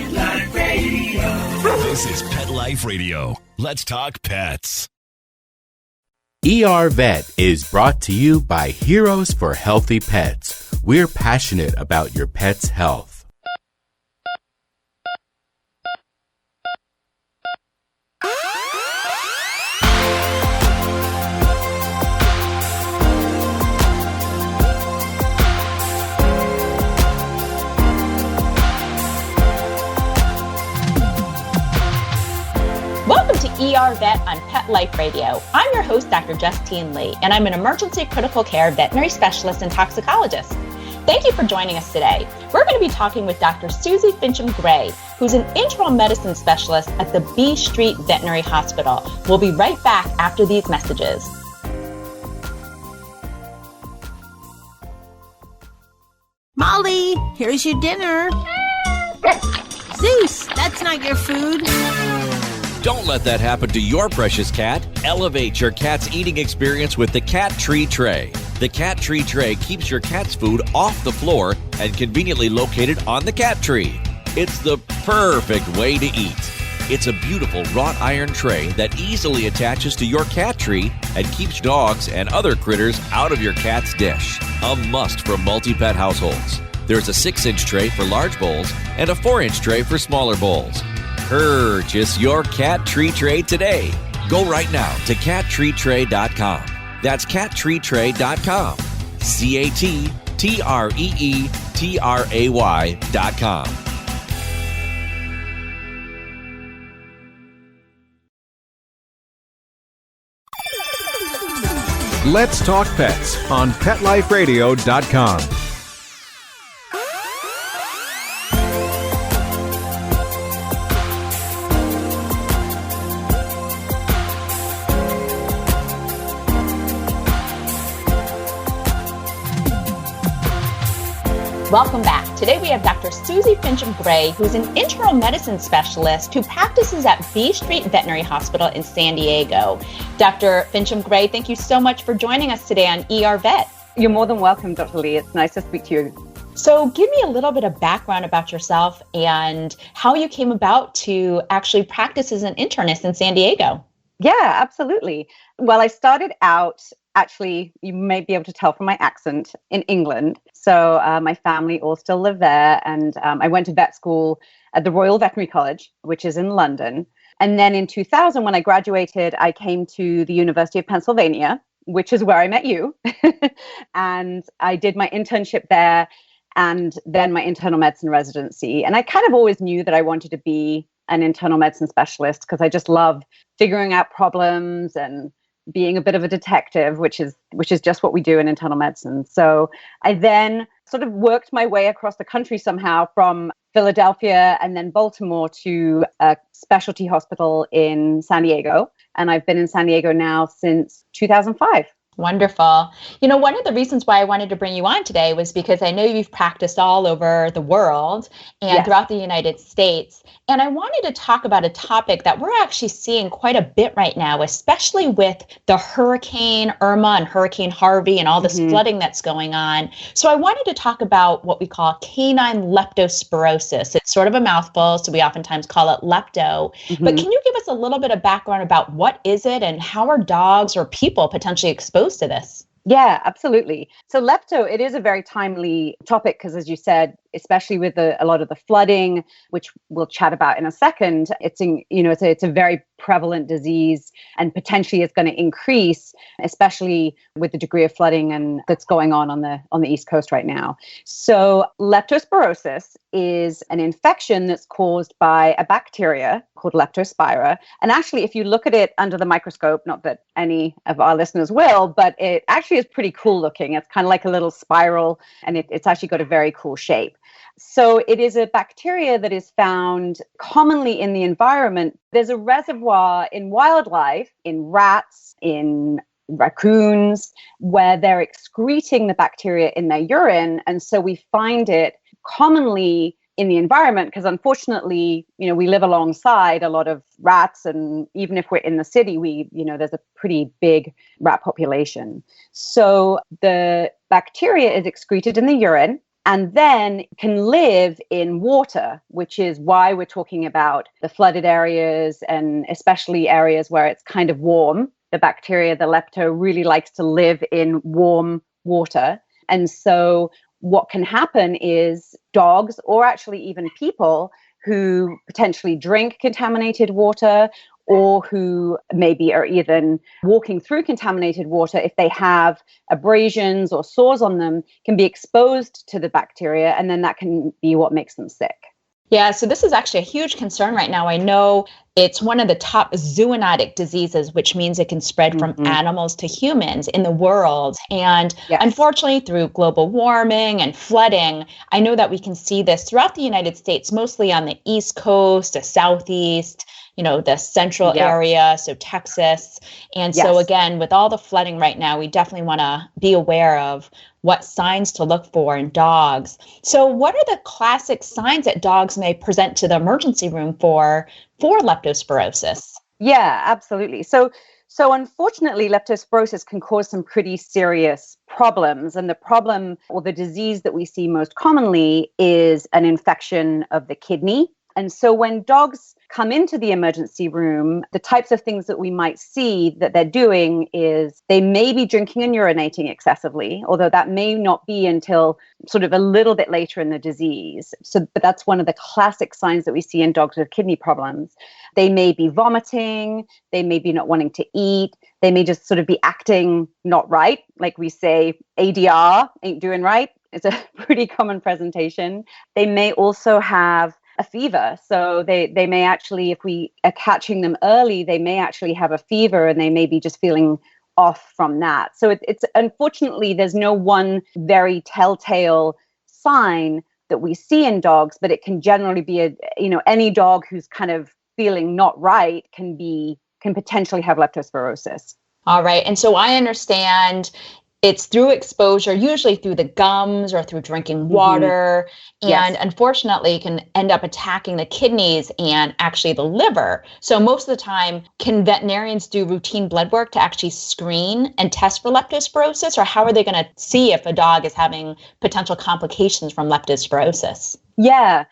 Pet Life Radio. This is Pet Life Radio. Let's talk pets. ER Vet is brought to you by Heroes for Healthy Pets. We're passionate about your pet's health. Welcome to ER Vet on Pet Life Radio. I'm your host, Dr. Justine Lee, and I'm an emergency critical care veterinary specialist and toxicologist. Thank you for joining us today. We're going to be talking with Dr. Suzy Fincham-Gray, who's an internal medicine specialist at the B Street Veterinary Hospital. We'll be right back after these messages. Molly, here's your dinner. Zeus, that's not your food. Don't let that happen to your precious cat. Elevate your cat's eating experience with the Cat Tree Tray. The Cat Tree Tray keeps your cat's food off the floor and conveniently located on the cat tree. It's the perfect way to eat. It's a beautiful wrought iron tray that easily attaches to your cat tree and keeps dogs and other critters out of your cat's dish. A must for multi-pet households. There's a 6-inch tray for large bowls and a 4-inch tray for smaller bowls. Purchase your Cat Tree Tray today. Go right now to cattreetray.com. That's cattreetray.com. cattreetray.com. Let's Talk Pets on PetLifeRadio.com. Welcome back. Today we have Dr. Suzy Fincham-Gray, who's an internal medicine specialist who practices at B Street Veterinary Hospital in San Diego. Dr. Fincham-Gray, thank you so much for joining us today on ER Vet. You're more than welcome, Dr. Lee. It's nice to speak to you. So give me a little bit of background about yourself and how you came about to actually practice as an internist in San Diego. Yeah, absolutely. Well, I started out, actually, you may be able to tell from my accent, in England. So my family all still live there. And I went to vet school at the Royal Veterinary College, which is in London. And then in 2000, when I graduated, I came to the University of Pennsylvania, which is where I met you. And I did my internship there and then my internal medicine residency. And I kind of always knew that I wanted to be an internal medicine specialist because I just love figuring out problems and being a bit of a detective, which is just what we do in internal medicine. So I then sort of worked my way across the country somehow from Philadelphia and then Baltimore to a specialty hospital in San Diego. And I've been in San Diego now since 2005. Wonderful. You know, one of the reasons why I wanted to bring you on today was because I know you've practiced all over the world and throughout the United States. And I wanted to talk about a topic that we're actually seeing quite a bit right now, especially with the Hurricane Irma and Hurricane Harvey and all this flooding that's going on. So I wanted to talk about what we call canine leptospirosis. It's sort of a mouthful, so we oftentimes call it lepto. But can you give us a little bit of background about what is it and how are dogs or people potentially exposed to this? Yeah, absolutely. So lepto, it is a very timely topic because, as you said, especially with a lot of the flooding, which we'll chat about in a second, it's a very prevalent disease and potentially it's going to increase, especially with the degree of flooding and that's going on the East Coast right now. So leptospirosis is an infection that's caused by a bacteria called Leptospira. And actually, if you look at it under the microscope, not that any of our listeners will, but it actually is pretty cool looking. It's kind of like a little spiral and it's actually got a very cool shape. So it is a bacteria that is found commonly in the environment. There's a reservoir in wildlife, in rats, in raccoons, where they're excreting the bacteria in their urine. And so we find it commonly in the environment because unfortunately, we live alongside a lot of rats. And even if we're in the city, there's a pretty big rat population. So the bacteria is excreted in the urine. and then can live in water, which is why we're talking about the flooded areas and especially areas where it's kind of warm. The bacteria, the lepto, really likes to live in warm water. And so what can happen is dogs, or actually even people who potentially drink contaminated water, or who maybe are even walking through contaminated water, if they have abrasions or sores on them, can be exposed to the bacteria, and then that can be what makes them sick. Yeah, so this is actually a huge concern right now. I know it's one of the top zoonotic diseases, which means it can spread from animals to humans in the world. And unfortunately, through global warming and flooding, I know that we can see this throughout the United States, mostly on the East Coast, the Southeast, the central area, so Texas. And so again, with all the flooding right now, we definitely want to be aware of what signs to look for in dogs. So what are the classic signs that dogs may present to the emergency room for leptospirosis? Yeah, absolutely. So unfortunately, leptospirosis can cause some pretty serious problems. And the problem, or the disease that we see most commonly, is an infection of the kidney. And so when dogs come into the emergency room, the types of things that we might see that they're doing is they may be drinking and urinating excessively, although that may not be until sort of a little bit later in the disease. But that's one of the classic signs that we see in dogs with kidney problems. They may be vomiting, they may be not wanting to eat, they may just sort of be acting not right, like we say, ADR, ain't doing right. It's a pretty common presentation. They may also have a fever. So they may actually, if we are catching them early, they may actually have a fever and they may be just feeling off from that. So it's unfortunately, there's no one very telltale sign that we see in dogs, but it can generally be any dog who's kind of feeling not right can potentially have leptospirosis. All right. And so I understand it's through exposure, usually through the gums or through drinking water, and unfortunately can end up attacking the kidneys and actually the liver. So most of the time, can veterinarians do routine blood work to actually screen and test for leptospirosis, or how are they going to see if a dog is having potential complications from leptospirosis? Yeah.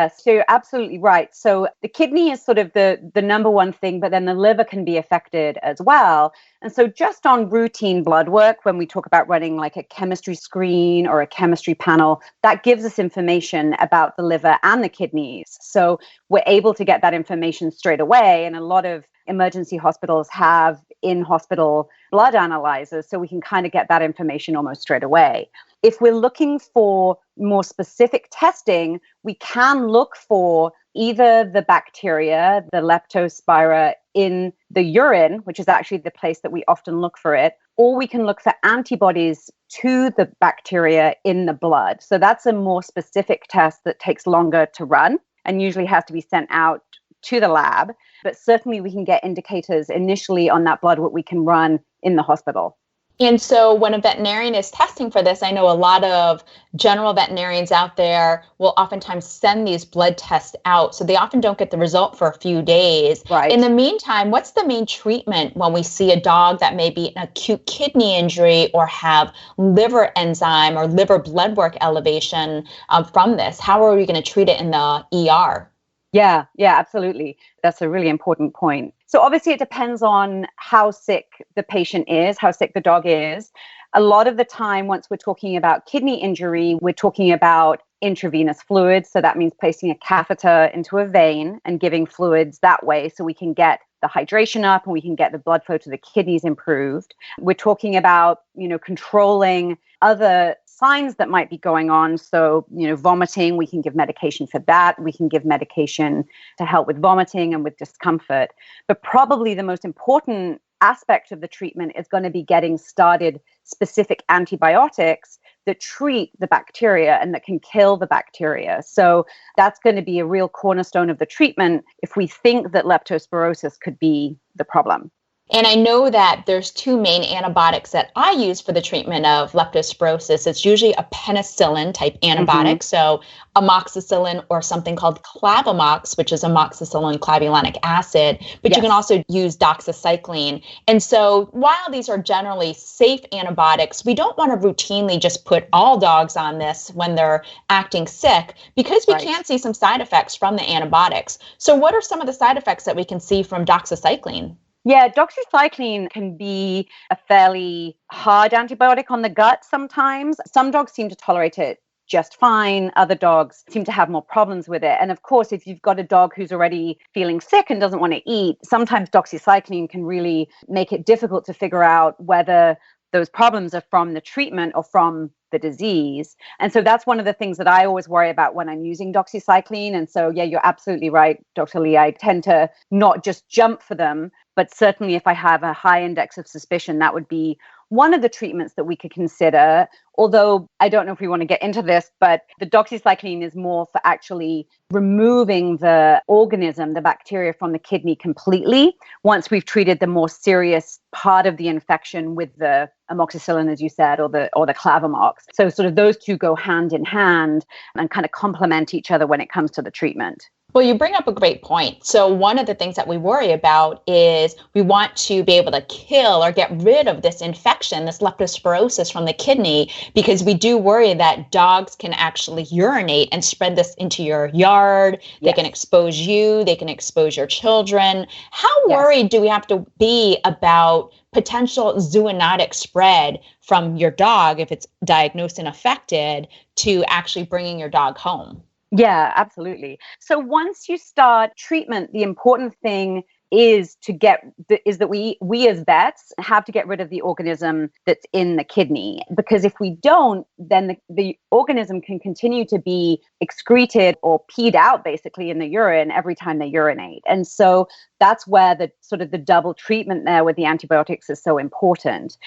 So you're absolutely right. So the kidney is sort of the number one thing, but then the liver can be affected as well. And so just on routine blood work, when we talk about running like a chemistry screen or a chemistry panel, that gives us information about the liver and the kidneys. So we're able to get that information straight away. And a lot of emergency hospitals have in-hospital blood analyzers, so we can kind of get that information almost straight away. If we're looking for more specific testing, we can look for either the bacteria, the Leptospira, in the urine, which is actually the place that we often look for it, or we can look for antibodies to the bacteria in the blood. So that's a more specific test that takes longer to run and usually has to be sent out to the lab. But certainly we can get indicators initially on that blood, what we can run in the hospital. And so when a veterinarian is testing for this, I know a lot of general veterinarians out there will oftentimes send these blood tests out. So they often don't get the result for a few days. Right. In the meantime, what's the main treatment when we see a dog that may be an acute kidney injury or have liver enzyme or liver blood work elevation from this? How are we going to treat it in the ER? Yeah, absolutely. That's a really important point. So obviously it depends on how sick the patient is, how sick the dog is. A lot of the time, once we're talking about kidney injury, we're talking about intravenous fluids. So that means placing a catheter into a vein and giving fluids that way so we can get the hydration up and we can get the blood flow to the kidneys improved. We're talking about, controlling other signs that might be going on. So, vomiting, we can give medication for that. We can give medication to help with vomiting and with discomfort. But probably the most important aspect of the treatment is going to be getting started specific antibiotics that treat the bacteria and that can kill the bacteria. So that's going to be a real cornerstone of the treatment if we think that leptospirosis could be the problem. And I know that there's two main antibiotics that I use for the treatment of leptospirosis. It's usually a penicillin type antibiotic, so amoxicillin or something called clavamox, which is amoxicillin clavulanic acid, but you can also use doxycycline. And so while these are generally safe antibiotics, we don't want to routinely just put all dogs on this when they're acting sick, because we can see some side effects from the antibiotics. So what are some of the side effects that we can see from doxycycline? Yeah, doxycycline can be a fairly hard antibiotic on the gut sometimes. Some dogs seem to tolerate it just fine. Other dogs seem to have more problems with it. And of course, if you've got a dog who's already feeling sick and doesn't want to eat, sometimes doxycycline can really make it difficult to figure out whether those problems are from the treatment or from the disease. And so that's one of the things that I always worry about when I'm using doxycycline. And so, yeah, you're absolutely right, Dr. Lee. I tend to not just jump for them, but certainly if I have a high index of suspicion, that would be one of the treatments that we could consider. Although I don't know if we want to get into this, but the doxycycline is more for actually removing the organism, the bacteria from the kidney completely, once we've treated the more serious part of the infection with the amoxicillin, as you said, or the clavamox. So sort of those two go hand in hand and kind of complement each other when it comes to the treatment. Well, you bring up a great point. So one of the things that we worry about is we want to be able to kill or get rid of this infection, this leptospirosis from the kidney, because we do worry that dogs can actually urinate and spread this into your yard. They can expose you. They can expose your children. How worried do we have to be about potential zoonotic spread from your dog, if it's diagnosed and affected, to actually bringing your dog home? Yeah, absolutely. So once you start treatment, the important thing is that we as vets have to get rid of the organism that's in the kidney, because if we don't, then the organism can continue to be excreted or peed out basically in the urine every time they urinate. And so that's where the sort of the double treatment there with the antibiotics is so important.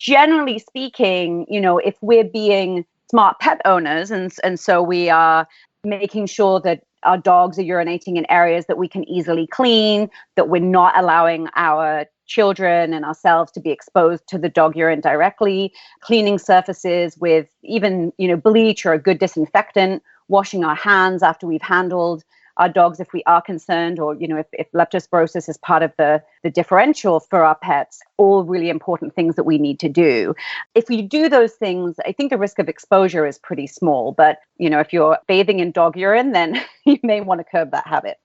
Generally speaking, if we're being smart pet owners and so we are making sure that our dogs are urinating in areas that we can easily clean, that we're not allowing our children and ourselves to be exposed to the dog urine directly, cleaning surfaces with even, bleach or a good disinfectant, washing our hands after we've handled our dogs if we are concerned, or, if leptospirosis is part of the differential for our pets, all really important things that we need to do. If you do those things, I think the risk of exposure is pretty small. But, if you're bathing in dog urine, then you may want to curb that habit.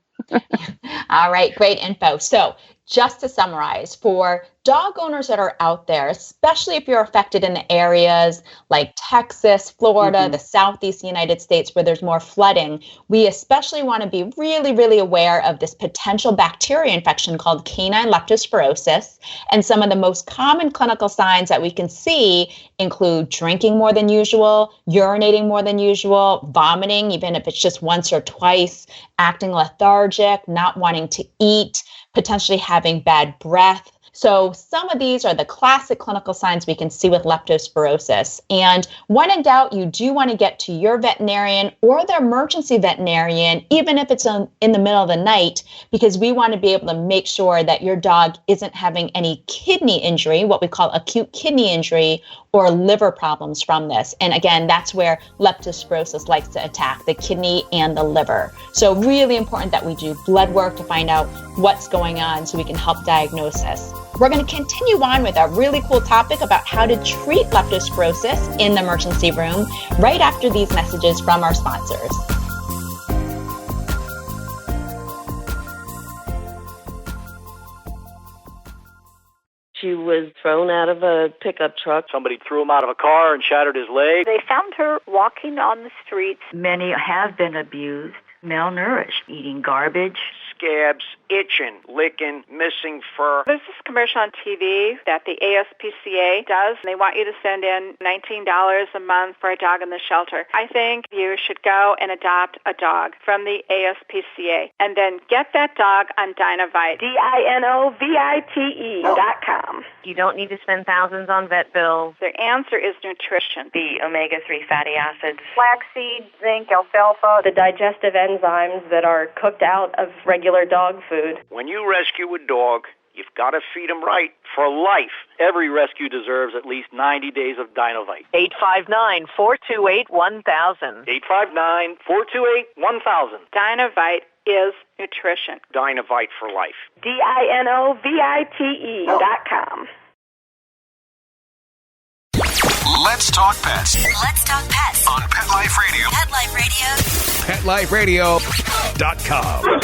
All right, great info. So just to summarize, for dog owners that are out there, especially if you're affected in the areas like Texas, Florida, the Southeast United States, where there's more flooding, we especially want to be really, really aware of this potential bacteria infection called canine leptospirosis. And some of the most common clinical signs that we can see include drinking more than usual, urinating more than usual, vomiting, even if it's just once or twice, acting lethargic, not wanting to eat, potentially having bad breath. So some of these are the classic clinical signs we can see with leptospirosis. And when in doubt, you do want to get to your veterinarian or the emergency veterinarian, even if it's in the middle of the night, because we want to be able to make sure that your dog isn't having any kidney injury, what we call acute kidney injury, or liver problems from this. And again, that's where leptospirosis likes to attack the kidney and the liver. So really important that we do blood work to find out what's going on so we can help diagnose this. We're going to continue on with a really cool topic about how to treat leptospirosis in the emergency room right after these messages from our sponsors. She was thrown out of a pickup truck. Somebody threw him out of a car and shattered his leg. They found her walking on the streets. Many have been abused, malnourished, eating garbage. Scabs, itching, licking, missing fur. There's this commercial on TV that the ASPCA does. They want you to send in $19 a month for a dog in the shelter. I think you should go and adopt a dog from the ASPCA and then get that dog on Dinovite. DINOVITE.com. You don't need to spend thousands on vet bills. The answer is nutrition. The omega-3 fatty acids. Flaxseed, zinc, alfalfa. The digestive enzymes that are cooked out of regular dog food. When you rescue a dog, You've got to feed them right for life. Every rescue deserves at least 90 days of Dinovite. 859-428-1000. 859-428-1000. Dinovite is nutrition. Dinovite for life. DINOVITE.com. Let's talk pets. Let's talk pets On Pet Life Radio. Pet Life Radio. PetLifeRadio.com.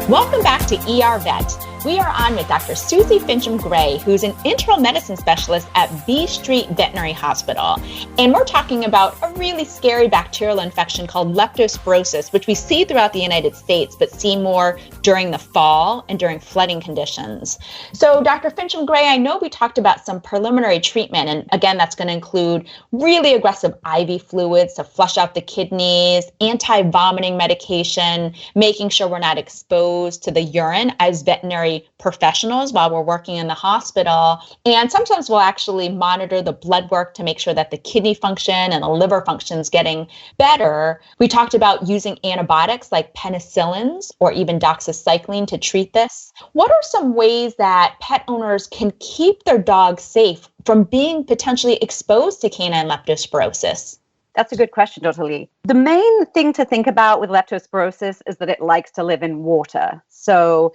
Welcome back to ER Vet. We are on with Dr. Suzy Fincham-Gray, who's an internal medicine specialist at B Street Veterinary Hospital. And we're talking about a really scary bacterial infection called leptospirosis, which we see throughout the United States, but see more during the fall and during flooding conditions. So Dr. Fincham-Gray, I know we talked about some preliminary treatment, and again, that's going to include really aggressive IV fluids to flush out the kidneys, anti-vomiting medication, making sure we're not exposed to the urine as veterinary professionals while we're working in the hospital. And sometimes we'll actually monitor the blood work to make sure that the kidney function and the liver function is getting better. We talked about using antibiotics like penicillins or even doxycycline to treat this. What are some ways that pet owners can keep their dogs safe from being potentially exposed to canine leptospirosis? That's a good question, Dr. Lee. The main thing to think about with leptospirosis is that it likes to live in water. So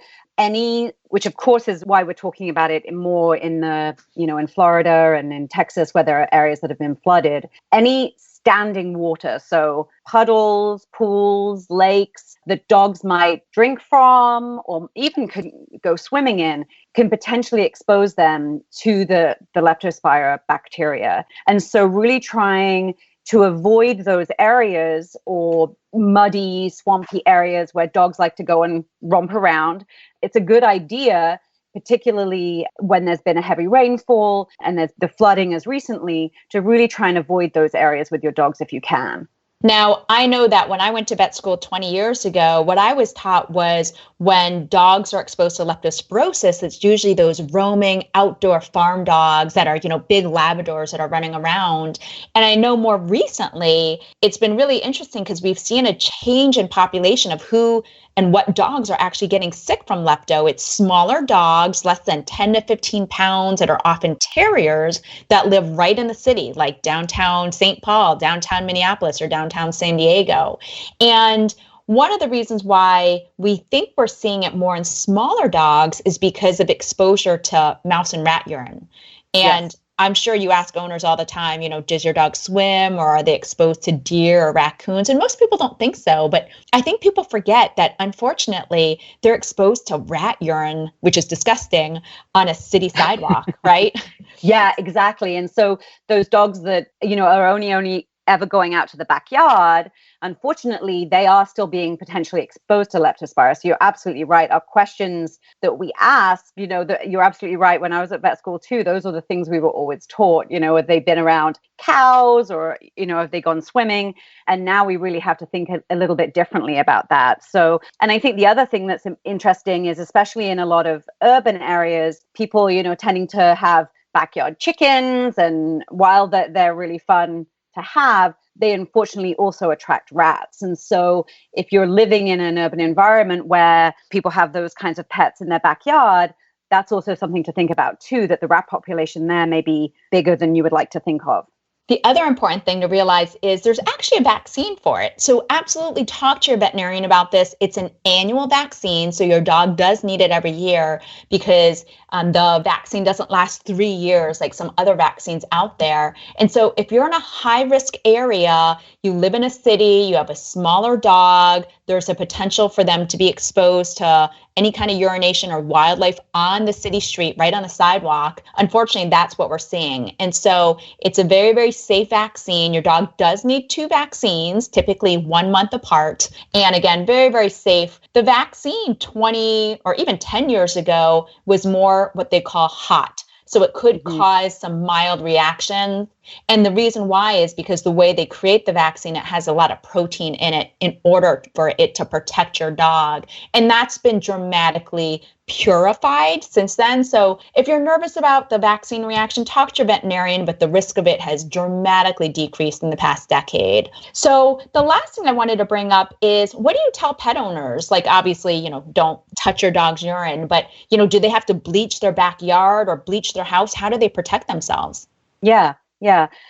which of course is why we're talking about it more in in Florida and in Texas, where there are areas that have been flooded, any standing water, so puddles, pools, lakes that dogs might drink from or even could go swimming in, can potentially expose them to the leptospira bacteria. And so really trying to avoid those areas or muddy, swampy areas where dogs like to go and romp around. It's a good idea, particularly when there's been a heavy rainfall and there's the flooding as recently, to really try and avoid those areas with your dogs if you can. Now, I know that when I went to vet school 20 years ago, what I was taught was when dogs are exposed to leptospirosis, it's usually those roaming outdoor farm dogs that are, big Labradors that are running around. And I know more recently, it's been really interesting because we've seen a change in population of who and what dogs are actually getting sick from lepto. It's smaller dogs, less than 10 to 15 pounds, that are often terriers that live right in the city, like downtown St. Paul, downtown Minneapolis, or downtown San Diego. And one of the reasons why we think we're seeing it more in smaller dogs is because of exposure to mouse and rat urine. And yes. I'm sure you ask owners all the time, does your dog swim or are they exposed to deer or raccoons? And most people don't think so. But I think people forget that, unfortunately, they're exposed to rat urine, which is disgusting, on a city sidewalk, right? Yeah, exactly. And so those dogs that, are only ever going out to the backyard, unfortunately, they are still being potentially exposed to leptospirosis. You're absolutely right. Our questions that we ask, that you're absolutely right. When I was at vet school too, those are the things we were always taught. Have they been around cows or, have they gone swimming? And now we really have to think a little bit differently about that. So, and I think the other thing that's interesting is, especially in a lot of urban areas, people, tending to have backyard chickens, and while they're really fun to have, they unfortunately also attract rats. And so if you're living in an urban environment where people have those kinds of pets in their backyard, that's also something to think about too, that the rat population there may be bigger than you would like to think of. The other important thing to realize is there's actually a vaccine for it. So absolutely talk to your veterinarian about this. It's an annual vaccine, so your dog does need it every year, because the vaccine doesn't last 3 years like some other vaccines out there. And so if you're in a high-risk area, you live in a city, you have a smaller dog, there's a potential for them to be exposed to any kind of urination or wildlife on the city street, right on the sidewalk. Unfortunately, that's what we're seeing. And so it's a very, very safe vaccine. Your dog does need 2 vaccines, typically 1 month apart. And again, very, very safe. The vaccine 20 or even 10 years ago was more what they call hot. So it could cause some mild reactions. And the reason why is because the way they create the vaccine, it has a lot of protein in it in order for it to protect your dog. And that's been dramatically purified since then. So if you're nervous about the vaccine reaction, talk to your veterinarian, but the risk of it has dramatically decreased in the past decade. So the last thing I wanted to bring up is, what do you tell pet owners? Like, obviously, don't touch your dog's urine, but, do they have to bleach their backyard or bleach their house? How do they protect themselves? Yeah.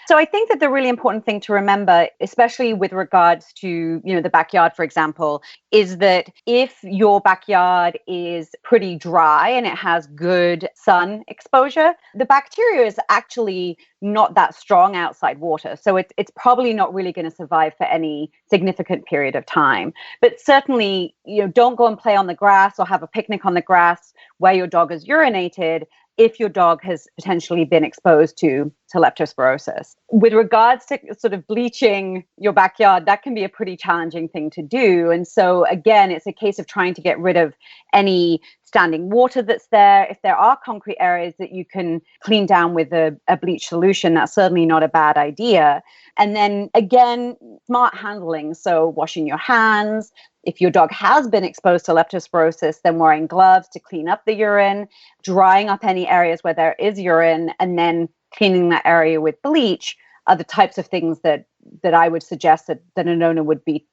So I think that the really important thing to remember, especially with regards to, the backyard, for example, is that if your backyard is pretty dry and it has good sun exposure, the bacteria is actually not that strong outside water. So it's probably not really going to survive for any significant period of time. But certainly, don't go and play on the grass or have a picnic on the grass where your dog has urinated if your dog has potentially been exposed to leptospirosis. With regards to sort of bleaching your backyard, that can be a pretty challenging thing to do. And so again, it's a case of trying to get rid of any standing water that's there. If there are concrete areas that you can clean down with a bleach solution, that's certainly not a bad idea. And then again, smart handling. So washing your hands. If your dog has been exposed to leptospirosis, then wearing gloves to clean up the urine, drying up any areas where there is urine, and then cleaning that area with bleach are the types of things that I would suggest that an owner would be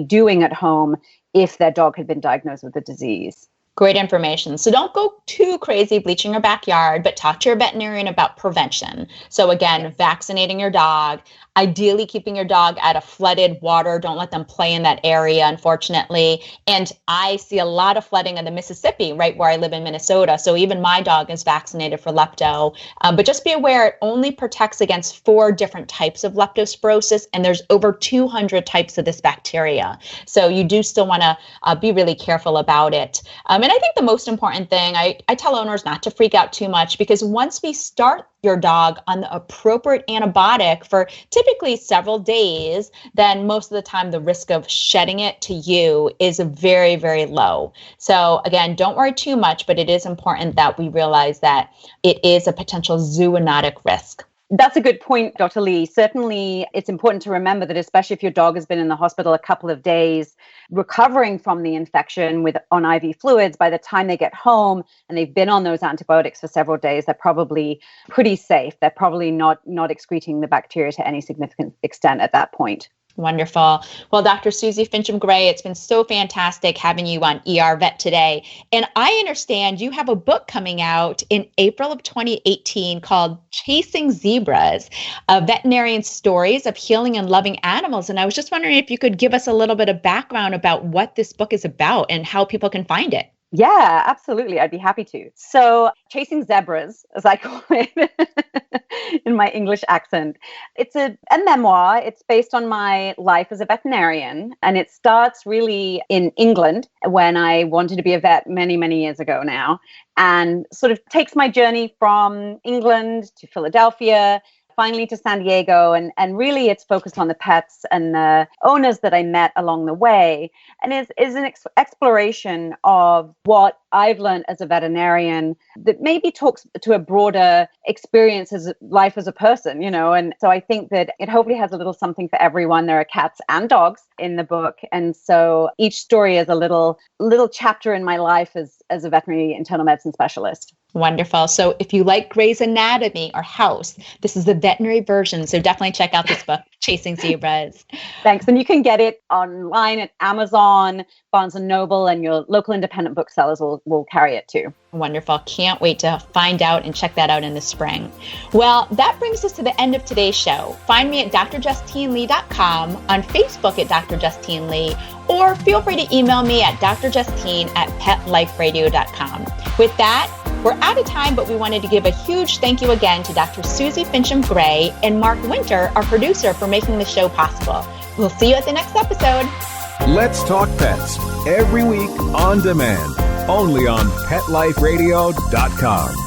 doing at home if their dog had been diagnosed with the disease. Great information. So don't go too crazy bleaching your backyard, but talk to your veterinarian about prevention. So again, vaccinating your dog, ideally keeping your dog out of flooded water. Don't let them play in that area, unfortunately. And I see a lot of flooding in the Mississippi, right where I live in Minnesota. So even my dog is vaccinated for lepto. But just be aware, it only protects against 4 different types of leptospirosis, and there's over 200 types of this bacteria. So you do still want to be really careful about it. And I think the most important thing, I tell owners not to freak out too much, because once we start your dog on the appropriate antibiotic for typically several days, then most of the time the risk of shedding it to you is very, very low. So again, don't worry too much, but it is important that we realize that it is a potential zoonotic risk. That's a good point, Dr. Lee. Certainly, it's important to remember that, especially if your dog has been in the hospital a couple of days recovering from the infection on IV fluids, by the time they get home and they've been on those antibiotics for several days, they're probably pretty safe. They're probably not excreting the bacteria to any significant extent at that point. Wonderful. Well, Dr. Suzy Fincham-Gray, it's been so fantastic having you on ER Vet today. And I understand you have a book coming out in April of 2018 called Chasing Zebras, Veterinarian Stories of Healing and Loving Animals. And I was just wondering if you could give us a little bit of background about what this book is about and how people can find it. Yeah, absolutely. I'd be happy to. So Chasing Zebras, as I call it in my English accent, it's a memoir. It's based on my life as a veterinarian. And it starts really in England when I wanted to be a vet many, many years ago now, and sort of takes my journey from England to Philadelphia, finally to San Diego, and really it's focused on the pets and the owners that I met along the way, and is an exploration of what I've learned as a veterinarian that maybe talks to a broader experience as life as a person, and so I think that it hopefully has a little something for everyone. There are cats and dogs in the book, and so each story is a little chapter in my life as a veterinary internal medicine specialist. Wonderful. So if you like Grey's Anatomy or House, this is the veterinary version. So definitely check out this book, Chasing Zebras. Thanks. And you can get it online at Amazon, Barnes & Noble, and your local independent booksellers will carry it too. Wonderful. Can't wait to find out and check that out in the spring. Well, that brings us to the end of today's show. Find me at drjustinelee.com, on Facebook at Dr. Justine Lee, or feel free to email me at drjustine@petliferadio.com. With that, we're out of time, but we wanted to give a huge thank you again to Dr. Suzy Fincham-Gray and Mark Winter, our producer, for making the show possible. We'll see you at the next episode. Let's Talk Pets, every week on demand, only on PetLifeRadio.com.